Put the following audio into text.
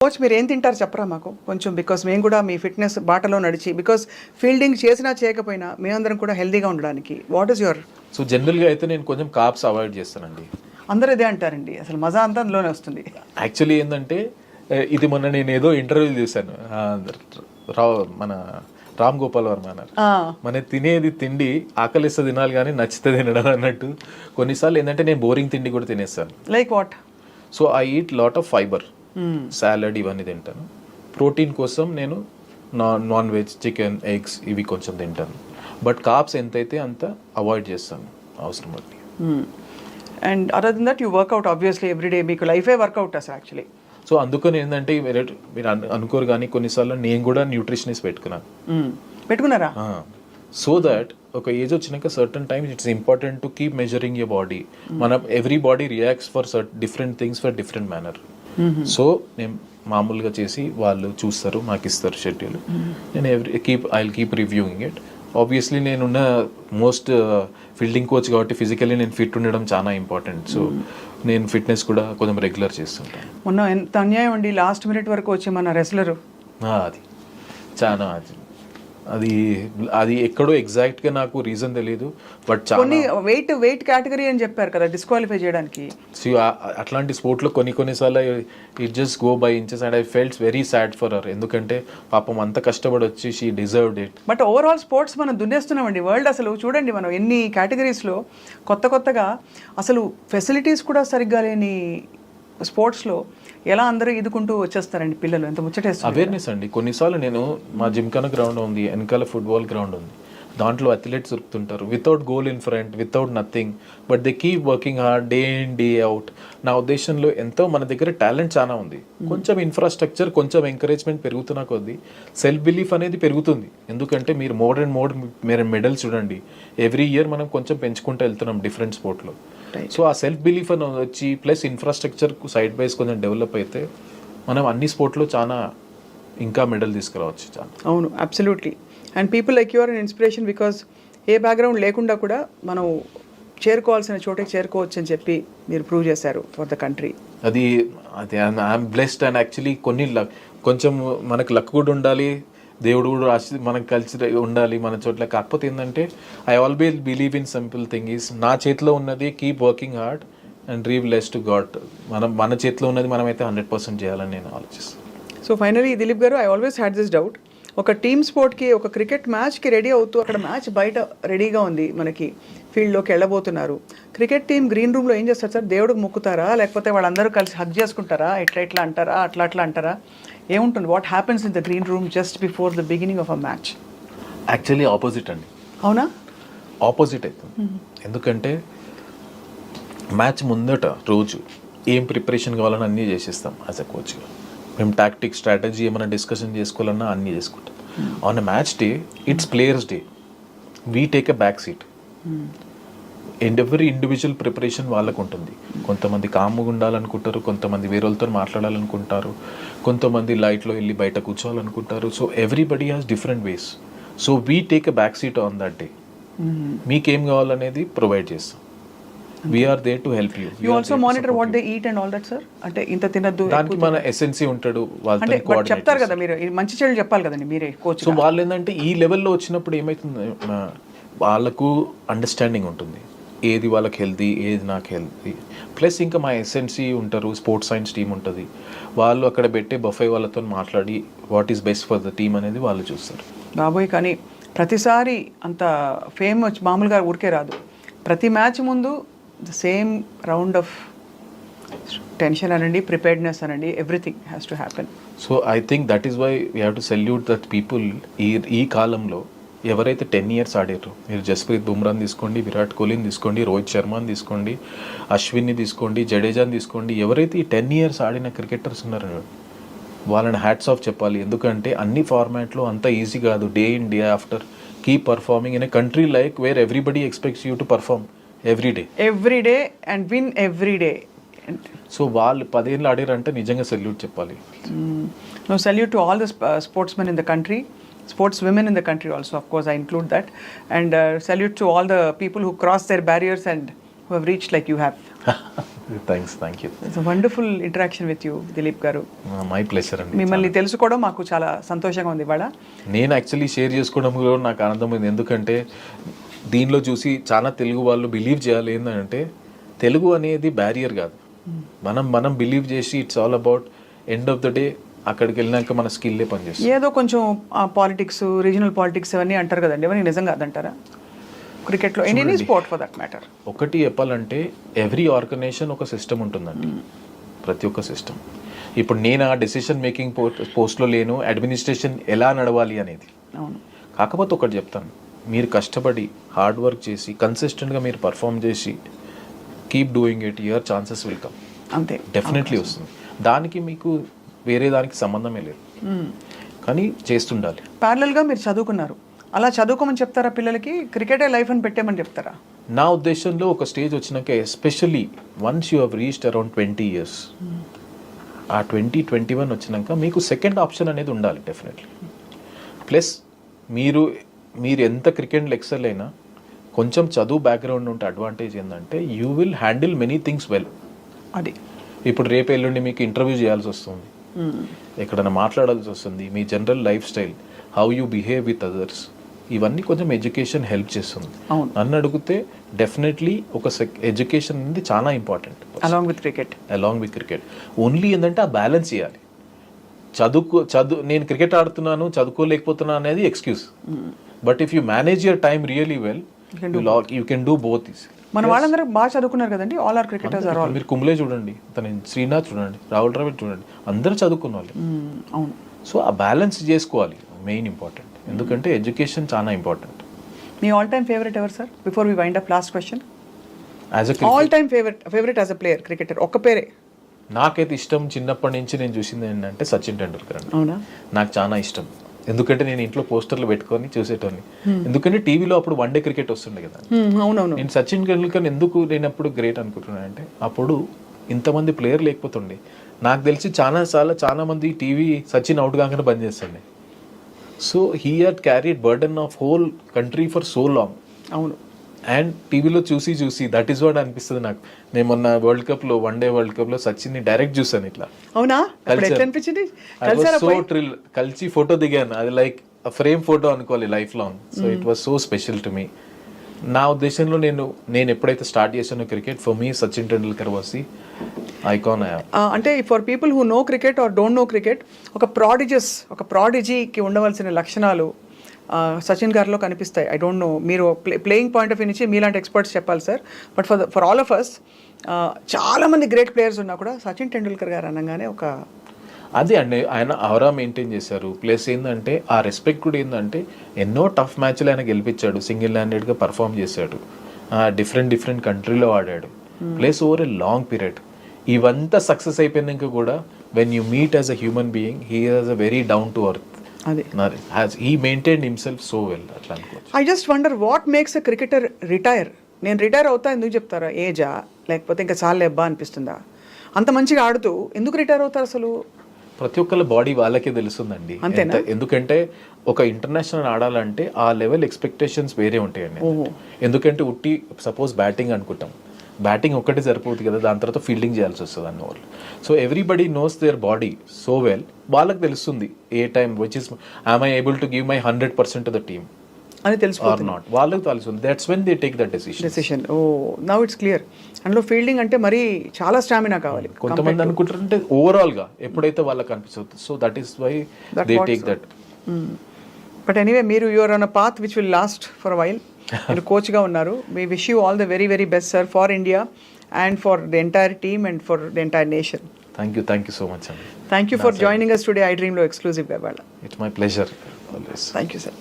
Coach మీరు ఏం తింటారు చెప్పరా మాకు కొంచెం, బికాస్ మేము కూడా మీ ఫిట్నెస్ బాటలో నడిచి, బికాస్ ఫీల్డింగ్ చేసినా చేయకపోయినా మేమందరం కూడా హెల్దీగా ఉండడానికి వాట్ ఈస్ యువర్? సో జనరల్గా అయితే నేను కొంచెం కార్బ్స్ అవాయిడ్ చేస్తానండి. అందరూ ఇదే అంటారండి, అసలు మజా అంతా అందులోనే వస్తుంది. యాక్చువల్లీ ఏంటంటే ఇది మొన్న నేను ఏదో ఇంటర్వ్యూ చూశాను, మన రామ్ గోపాల్ వర్మ అన్నారు, మన తినేది తిండి ఆకలిస్తే తినాలి కానీ నచ్చితే తినడం అన్నట్టు. కొన్నిసార్లు ఏంటంటే నేను బోరింగ్ తిండి కూడా తినేస్తాను. Like what? So I eat lot of fibre, salad ఇవన్నీ తింటాను. ప్రోటీన్ కోసం నేను నాన్ వెజ్, చికెన్, ఎగ్స్ ఇవి కొంచెం తింటాను. బట్ కార్బ్స్ ఎంతైతే అంత అవాయిడ్ చేస్తాను అవసరం బట్టి. And other than that you work out obviously every day, మీకు లైఫే వర్కౌట్ అసలు యాక్చువల్లీ. సో అందుకని ఏంటంటే మీరు అనుకోరు కానీ కొన్నిసార్లు నేను కూడా న్యూట్రిషనిస్ట్ పెట్టుకున్నారా? సో దట్ ఒక ఏజ్ వచ్చినాక certain times it's important to keep measuring your body. మన every body reacts for different things for different manner. So నేను మామూలుగా చేసి వాళ్ళు చూస్తారు, మాకు ఇస్తారు షెడ్యూల్. నేను I will keep reviewing it. Obviously నేనున్న మోస్ట్ ఫీల్డింగ్ కోచ్ కాబట్టి ఫిజికల్లీ నేను ఫిట్ ఉండడం చాలా ఇంపార్టెంట్. సో నేను ఫిట్నెస్ కూడా కొంచెం రెగ్యులర్ చేస్తుంటాను. మొన్న ఎంత అన్యాయం అండి, లాస్ట్ మినిట్ వరకు వచ్చి మన రెస్లరు. అది చాలా అది ఎక్కడో ఎగ్జాక్ట్గా నాకు రీజన్ తెలియదు, బట్ కొన్ని వెయిట్ కేటగిరీ అని చెప్పారు కదా డిస్క్వాలిఫై చేయడానికి. అట్లాంటి స్పోర్ట్లో కొన్నిసార్లు it just go by inches and I felt very sad for her. ఎందుకంటే పాపం అంత కష్టపడి వచ్చి she deserved it. But overall sports మనం దున్నేస్తున్నామండి వరల్డ్. అసలు చూడండి మనం ఎన్ని కేటగిరీస్లో కొత్తగా అసలు ఫెసిలిటీస్ కూడా సరిగ్గా లేని స్పోర్ట్స్లో ఎలా అందరూ ఇదుకుంటూ వచ్చేస్తారండి పిల్లలు, ఎంత ముచ్చటేస్తారు. అవేర్నెస్ అండి. కొన్నిసార్లు నేను మా జిమ్ఖానా గ్రౌండ్ ఉంది, వెనకాల ఫుట్బాల్ గ్రౌండ్ ఉంది, దాంట్లో అథ్లెట్స్ దొరుకుతుంటారు without goal in front, without nothing, but they keep working hard day in day out. నా ఉద్దేశంలో ఎంతో మన దగ్గర టాలెంట్ చాలా ఉంది, కొంచెం ఇన్ఫ్రాస్ట్రక్చర్, కొంచెం ఎంకరేజ్మెంట్ పెరుగుతున్న కొద్దీ సెల్ఫ్ బిలీఫ్ అనేది పెరుగుతుంది. ఎందుకంటే మీరు మీరు మెడల్స్ చూడండి, ఎవ్రీ ఇయర్ మనం కొంచెం పెంచుకుంటూ వెళ్తున్నాం డిఫరెంట్ స్పోర్ట్లో. సో ఆ సెల్ఫ్ బిలీఫ్ అని వచ్చి ప్లస్ ఇన్ఫ్రాస్ట్రక్చర్ సైడ్ బైస్ కొంచెం డెవలప్ అయితే మనం అన్ని స్పోర్ట్లో చాలా ఇంకా మెడల్ తీసుకురావచ్చు చాలా. అవును, absolutely. And people like you are an inspiration, because ఏ బ్యాక్గ్రౌండ్ లేకుండా కూడా మనం చేరుకోవాల్సిన చోటకి చేరుకోవచ్చు అని చెప్పి మీరు ప్రూవ్ చేశారు ఫర్ ద కంట్రీ. అది ఐఎమ్ బ్లెస్డ్. అండ్ యాక్చువల్లీ కొంచెం మనకు లక్ కూడా ఉండాలి, దేవుడు కూడా రాసి మనకు కలిసి ఉండాలి మన చోట్ల. కాకపోతే ఏంటంటే I always believe in simple thing is, నా చేతిలో ఉన్నది keep working hard and leave less to God. మన చేతిలో ఉన్నది మనమైతే 100% చేయాలని నేను ఆలోచిస్తాను. సో ఫైనలీ దిలీప్ గారు, I always had this doubt, ఒక టీమ్ స్పోర్ట్కి, ఒక క్రికెట్ మ్యాచ్కి రెడీ అవుతూ అక్కడ మ్యాచ్ బయట రెడీగా ఉంది, మనకి ఫీల్డ్లోకి వెళ్ళబోతున్నారు. క్రికెట్ టీం గ్రీన్ రూమ్లో ఏం చేస్తారు సార్? దేవుడికి మొక్కుతారా, లేకపోతే వాళ్ళందరూ కలిసి హగ్ చేసుకుంటారా, ఇట్లా అంటారా, అట్లా అంటారా, ఏముంటుంది? What happens in the green room just before the beginning of a match? Actually opposite అండి. అవునా? ఆపోజిట్ అవుతుంది. ఎందుకంటే మ్యాచ్ ముందట రోజు ఏం ప్రిపరేషన్ కావాలని అన్నీ చేసేస్తాం యాజ్ అ కోచ్గా. మేము టాక్టిక్, స్ట్రాటజీ ఏమైనా డిస్కషన్ చేసుకోవాలన్నా అన్నీ చేసుకుంటాం. On a match day it's players day, we take a back seat. ఎవరి ఇండివిజువల్ ప్రిపరేషన్ వాళ్ళకు ఉంటుంది. కొంతమంది కామ్గా ఉండాలనుకుంటారు, కొంతమంది వేరే వాళ్ళతో మాట్లాడాలనుకుంటారు, కొంతమంది లైట్లో వెళ్ళి బయట కూర్చోవాలనుకుంటారు. So everybody has different ways. So we take a back seat on that day. మీకేం కావాలనేది ప్రొవైడ్ చేస్తాం. We are there to help you. You also monitor what they eat and all that sir. అంటే ఇంత తినద్దు, దానికి మన ఎస్ఎన్సీ ఉంటాడు, వాళ్ళతో చెప్తారు కదా, మీరు మంచి చెడు చెప్పాలి కదండి మీరే కోచ్. సో వాళ్ళు ఏంటంటే ఈ లెవెల్లో వచ్చినప్పుడు ఏమవుతుంది, వాళ్ళకు అండర్స్టాండింగ్ ఉంటుంది, ఏది వాళ్ళకి హెల్తీ, ఏది నాకు హెల్తీ. ప్లస్ ఇంకా మా ఎస్ఎన్సీ ఉంటారు, స్పోర్ట్స్ సైన్స్ టీం ఉంటుంది, వాళ్ళు అక్కడ పెట్టే బఫే వాళ్ళతో మాట్లాడి what is best for the team అనేది వాళ్ళు చూస్తారు. బాబోయ్, కానీ ప్రతిసారి అంత ఫేమ్ వచ్చి మామూలుగా ఊరికే రాదు. ప్రతి మ్యాచ్ ముందు the same round of tension అనండి, ప్రిపేర్డ్నెస్ అనండి, everything has to happen. So I think that is why we have to salute that people. ఈ కాలంలో ఎవరైతే 10 years ఆడారు, మీరు జస్ప్రీత్ బుమ్రాని తీసుకోండి, విరాట్ కోహ్లీని తీసుకోండి, రోహిత్ శర్మని తీసుకోండి, అశ్విన్ని తీసుకోండి, జడేజాని తీసుకోండి, ఎవరైతే ఈ 10 years ఆడిన క్రికెటర్స్ ఉన్నారో వాళ్ళని హ్యాట్స్ ఆఫ్ చెప్పాలి. ఎందుకంటే అన్ని ఫార్మాట్లో అంత ఈజీ కాదు. Day in day after keep performing in a country like where everybody expects you to perform every day and win every day. So వాళ్ళు 10 years ఆడారంటే నిజంగా సెల్యూట్ చెప్పాలి. No salute to all the sportsmen in the country, sports women in the country also, of course I include that, and salute to all the people who cross their barriers and who have reached like you have. Thank you. It's a wonderful interaction with you, Dilip garu. My pleasure అండి. మిమ్మల్ని తెలుసుకోవడం మాకు చాలా సంతోషంగా ఉంది ఇవాళ. నేను actually share చేసుకోవడంలో నాకు ఆనందమైంది, ఎందుకంటే దీనిలో చూసి చాలా తెలుగు వాళ్ళు బిలీవ్ చేయాలి ఏంటంటే తెలుగు అనేది బ్యారియర్ కాదు. మనం బిలీవ్ చేసి it's all about end of the day అక్కడికి వెళ్ళినాక మన స్కిల్లే పనిచేస్తుంది. ఏదో కొంచెం పాలిటిక్స్, రీజనల్ పాలిటిక్స్ అవన్నీ అంటారు కదండి, అవన్నీ నిజంగా అదంటారా క్రికెట్లో? Any sport for that matter. ఒకటి చెప్పాలంటే ఎవ్రీ ఆర్గనైజేషన్ ఒక సిస్టమ్ ఉంటుందండి, ప్రతి ఒక్క సిస్టమ్. ఇప్పుడు నేను ఆ డెసిషన్ మేకింగ్ పోస్ట్లో లేను, అడ్మినిస్ట్రేషన్ ఎలా నడవాలి అనేది. అవును. కాకపోతే ఒకటి చెప్తాను, మీరు కష్టపడి హార్డ్ వర్క్ చేసి కన్సిస్టెంట్గా మీరు పర్ఫామ్ చేసి keep doing it, your chances will come. అంతే, డెఫినెట్లీ వస్తుంది. దానికి మీకు వేరే దానికి సంబంధమే లేదు, కానీ చేస్తుండాలి. ప్యారలల్గా మీరు చదువుకున్నారు, అలా చదువుకోమని చెప్తారా పిల్లలకి? క్రికెటే లైఫ్ అని పెట్టేమని చెప్తారా? నా ఉద్దేశంలో ఒక స్టేజ్ వచ్చినాక, especially once you have reached around 20 years, ఆ 20-21 వచ్చినాక మీకు సెకండ్ ఆప్షన్ అనేది ఉండాలి డెఫినెట్లీ. ప్లస్ మీరు ఎంత క్రికెట్లో ఎక్సెల్ అయినా కొంచెం చదువు బ్యాక్గ్రౌండ్ ఉంటే అడ్వాంటేజ్ ఏంటంటే you will handle many things well. అది ఇప్పుడు రేపు ఎల్లుండి మీకు ఇంటర్వ్యూ చేయాల్సి వస్తుంది, ఎక్కడైనా మాట్లాడాల్సి వస్తుంది, మీ general life style, how you behave with others, ఇవన్నీ కొంచెం ఎడ్యుకేషన్ హెల్ప్ చేస్తుంది. నన్ను అడిగితే డెఫినెట్లీ ఒక ఎడ్యుకేషన్ అనేది చాలా important along with cricket. Only ఏంటంటే ఆ బ్యాలెన్స్ చేయాలి. నేను క్రికెట్ ఆడుతున్నాను చదువుకోలేకపోతున్నా అనేది excuse, but if you manage your time really well you can do both. మన వాళ్ళందరూ బాగా చదువుకున్నారు కదండి, all our cricketers are all. మీరు కుంబ్లే చూడండి, శ్రీనాథ్ చూడండి, రాహుల్ ద్రావిడ్ చూడండి, అందరూ చదువుకున్న వాళ్ళు. అవును. సో ఆ బ్యాలెన్స్ చేసుకోవాలి, మెయిన్ ఇంపార్టెంట్. ఎందుకంటే ఎడ్యుకేషన్ చాలా ఇంపార్టెంట్. మీ ఆల్ టైమ్ ఫేవరెట్ ఎవరు sir? Before we wind up, last question. All time favourite as a player cricketer, ఒక్క పేరే. నాకైతే ఇష్టం, చిన్నప్పటి నుంచి నేను చూసింది ఏంటంటే సచిన్ టెండూల్కర్ అండి. అవునా? నాకు చాలా ఇష్టం, ఎందుకంటే నేను ఇంట్లో పోస్టర్లు పెట్టుకొని చూసేటోని. ఎందుకంటే టీవీలో అప్పుడు వన్డే క్రికెట్ వస్తుండే కదా. అవునవును. నేను సచిన్ టెండూల్కర్ ఎందుకు నేను అప్పుడు గ్రేట్ అనుకుంటున్నానంటే అప్పుడు ఇంతమంది ప్లేయర్ లేకపోతుండే. నాకు తెలిసి చాలా మంది టీవీ సచిన్ అవుట్ కాగానే బంద్ చేస్తుండే. So he had carried burden of whole country for so long. అవును. అండ్ టీవీలో చూసి దట్ ఈస్ వాట్ అనిపిస్తుంది నాకు. నేను మొన్న వన్డే వరల్డ్ కప్ లో సచిన్ ని డైరెక్ట్ చూసాను ఇట్లా. అవునా? అనిపించింది సో థ్రిల్. కలిసి ఫోటో దిగాను, అది లైక్ ఫ్రేమ్ ఫోటో అనుకోవాలి life long. So it was so special to me. నా ఉద్దేశంలో నేను ఎప్పుడైతే స్టార్ట్ చేశానో cricket, for me Sachin Tendulkar was the icon. అంటే for people who know cricket or don't know cricket, ఒక ప్రాడిజీకి ఉండవలసిన లక్షణాలు సచిన్ గారిలో కనిపిస్తాయి. ఐ డోంట్ నో, మీరు ప్లేయింగ్ పాయింట్ ఆఫ్ వ్యూ నుంచి మీలాంటి ఎక్స్పర్ట్స్ చెప్పాలి sir, but for all of us చాలామంది గ్రేట్ ప్లేయర్స్ ఉన్నా కూడా సచిన్ టెండూల్కర్ గారు అనగానే ఒక అదే అండి, ఆయన ఆరా మెయింటైన్ చేశారు. ప్లస్ ఏంటంటే ఆ రెస్పెక్ట్ కూడా ఏంటంటే ఎన్నో టఫ్ మ్యాచ్లు ఆయన గెలిపించాడు, సింగిల్ హ్యాండెడ్గా పర్ఫామ్ చేశాడు, డిఫరెంట్ కంట్రీలో ఆడాడు, plus over a long period. ఇవంతా సక్సెస్ అయిపోయినాక కూడా when you meet as a human being, he has a very down to earth. He maintained himself so well. I just wonder what makes a cricketer retire. నేను retire అవుతా ఎందుకు చెప్తారా? ఏజా, లేకపోతే ఇంకా చాలా ఎబ్బా అనిపిస్తుందా? అంత మంచిగా ఆడుతూ ఎందుకు రిటైర్ అవుతారు అసలు? ప్రతి ఒక్కళ్ళ బాడీ వాళ్ళకే తెలుస్తుందండి. ఎందుకంటే ఒక ఇంటర్నేషనల్ ఆడాలంటే ఆ లెవెల్ ఎక్స్పెక్టేషన్స్ వేరే ఉంటాయండి. ఎందుకంటే ఉట్టి సపోజ్ బ్యాటింగ్ అనుకుంటాం, బ్యాటింగ్ ఒక్కటే సరిపోతుంది కదా, దాని తర్వాత ఫీల్డింగ్ చేయాల్సి వస్తుంది అన్న వాళ్ళు. So everybody knows their body so well, వాళ్ళకి తెలుస్తుంది ఏ time which is I'm I able to give my 100% to the team అని తెలుసుకోవాలి. నాట్, వాళ్ళకి తెలుస్తుంది. That's when they take that decision. Oh now it's clear. అందులో ఫీల్డింగ్ అంటే మరి చాలా స్టామినా కావాలి. కొంతమంది అనుకుంటారంటే ఓవరాల్ గా ఎప్పుడైతే వాళ్ళకి అనిపిస్తుంది. So that is why they take that. But anyway, మీరు you are on a path which will last for a while. మీరు కోచ్గా ఉన్నారు. We wish you all the very, very best, sir, for India and for the entire team and for the entire nation. Thank you so much. Thank you for joining us today, I Dream Lo exclusive. It's my pleasure always. Thank you, sir.